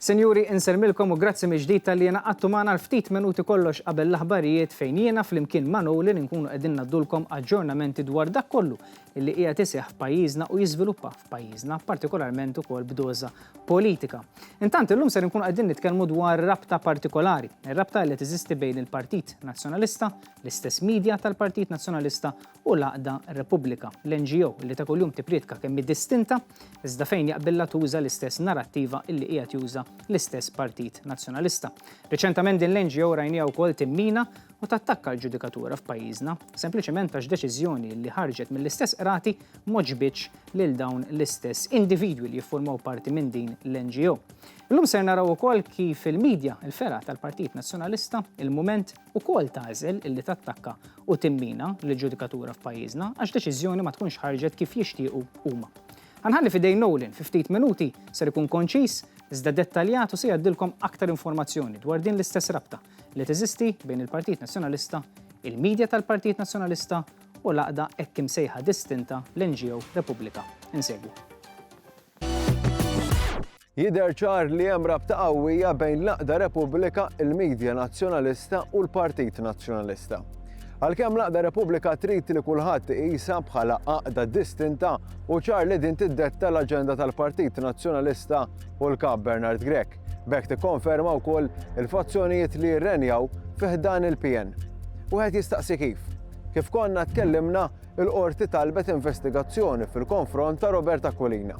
Senjuri, inselmilkom u grazzi mill-ġdid tal-li naqattu magħna l-ftit minuti kollox qabel l-aħbarijiet fejn jiena flimkien ma' Nowlin nkunu qegħdin naddulkom aġġornamenti dwar dak kollu illi qiegħed iseħħ f'pajjiżna u jiżviluppa f'pajjiżna, partikolarment ukoll b'doża politika. Intant illum ser nkunu qegħdin nitkellmu dwar rabta partikolari, ir-rabta li teżisti bejn il-Partit Nazzjonalista, l-istess midja tal-Partit Nazzjonalista u l-Għaqda Repubblika, l-NGO li ta' kuljum tipriedka kemm distinta iżda fejn jaqbilha tuża l-istess narrattiva illi qiegħed juża l-istess Partit Nazzjonalista. Reċentament din l-NGO rajnija wkoll timmina u tattakka l-ġudikatura f'pajjiżna, sempliċement għax deċiżjoni li ħarġet mill-istess qrati ma ġbitx lil dawn l-istess individwi li jiffurmaw parti minn din l-NGO. Illum ser naraw ukoll kif il-medja il-fera tal-Partit Nazzjonalista il-mument ukoll tażel illi tattakka u timmina l-ġudikatura f'pajjiżna għax deċiżjoni ma tkunx ħarġet kif jixtiequ huma. Ħanħalli fidejn Nowlin fi ftit minuti ser ikun konċis iżda dettaljat u se jgħaddilkom aktar informazzjoni dwar din l-istess rabta li teżisti bejn il-Partit Nazzjonalista, il-medja tal-Partit Nazzjonalista u l-għaqda hekk imsejħa distinta l-NGO Repubblika. Insegwu. Jidher ċar li hemm rabta qawwija bejn l-Għaqda Repubblika, il-Midja Nazzjonalista u l-Partit Nazzjonalista. Għalkemm l-Għaqda Repubblika trid li kulħadd iqisha bħala għaqda distinta u ċar li din tiddetta l-aġenda tal-Partit Nazzjonalista u l-kap Bernard Grech. B'hekk tikkonferma wkoll il-fazzjonijiet li rrenjaw fih dan il-PN. U qed jistaqsi kif. Kif konna tkellimna il-qorti talbet investigazzjoni fil-konfront ta' Robert Aquilina.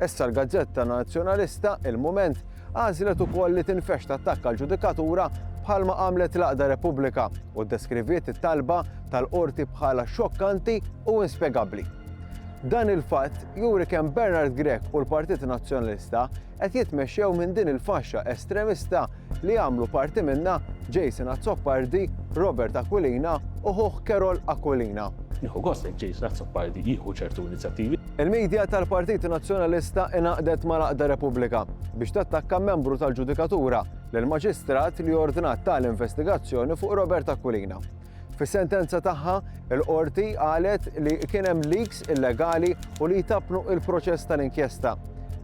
Issa l-Gazzetta Nazzjonalista il-Mument għażlet ukoll li tinfex tattakka l-ġudikatura bħalma għamlet l-Għaqda Repubblika u ddeskriviet it-talba tal-qorti bħala xokkanti u inspjegabbli. Dan il-fatt juri kemm Bernard Grech u l-Partit Nazzjonalista qed jitmexxew minn din il-faxxa estremista li għamlu parti minnha Jason Azzopardi, Robert Aquilina u Hugh Carol Aquilina. Nieħu gost li Jason Azzopardi jieħu ċertu inizjattivi. Il-medja tal-Partit Nazzjonalista ingħaqdet mal-Għaqda Repubblika biex tattakka membru tal-ġudikatura lill-maġistrat li ordnat tal-investigazzjoni fuq Robert Aquilina. Fis-sentenza tagħha, il-qorti qalet li kien hemm leaks illegali u li jtapnu il-proċess tal-inkjesta,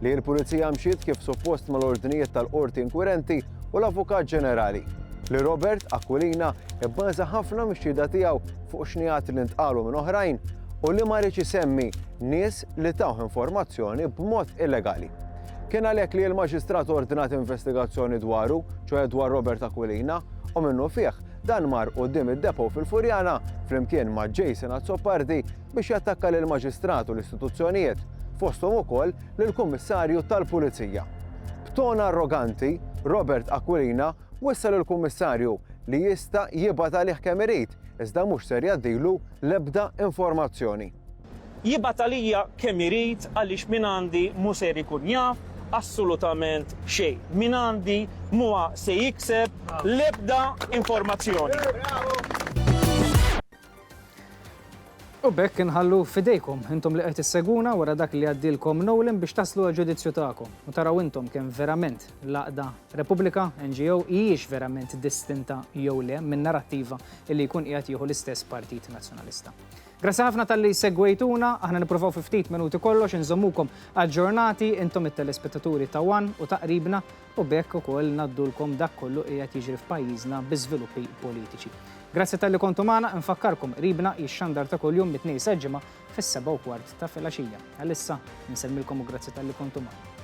li l-Pulizija mxiet kif suppost mal-ordnijiet tal-qorti inkwirenti u l-Avukat Ġenerali, li Robert Aquilina bbaża ħafna mix-xhieda tiegħu fuq xnijat li ntqalu minn oħrajn u li ma rridx isemmi nies li tawh informazzjoni b'mod illegali. Kien għalhekk li l-maġistrat ordinat investigazzjoni dwaru, ċoħe dwar Robert Aquilina, u minnu fih dan mar quddiem id-depo fil-Furjana flimkien ma' Jason Azzopardi biex jattakka lill-maġistrat u l-istituzzjonijiet, fosthom ukoll lill-Kummissarju tal-Pulizija. B'ton arroganti, Robert Aquilina wissal il-Kummissarju li jista' jibgħat għalih kemm irid, iżda mhux ser jgħaddilu l-ebda informazzjoni. Jibgħat għalija kemm irid għaliex minn għandi mhu ser ikun jaf assolutament xejn. Min għandi huwa se jikseb l-ebda informazzjoni. U bekk inħallu fidejkom intom li qed isseguna wara dak li għaddilkom Nowlin biex taslu għal-ġudizzju tagħkom. U taraw intom kemm verament l-Għaqda Repubblika NGO hijiex verament distinta jew le minn narrattiva li jkun qiegħed jieħu l-istess Partit Nazzjonalista. Grazzi ħafna tal-li segwejtuna, aħna nippruvaw fi ftit minuti kollox inżommukom aġġornati intom it-telespettaturi ta' One u taqribna u bekk ukoll naddulkom dak kollu qiegħed jiġri f'pajjiżna biżviluppi politiċi. Grazzi tal-li kontu magħna, infakkarkom qribna ix-xandar ta' kuljum mit-tnejn ġimgħa fis-7:15 ta' filgħaxija. Għalissa nsemmilkom u grazzi tal-li kontu magħna.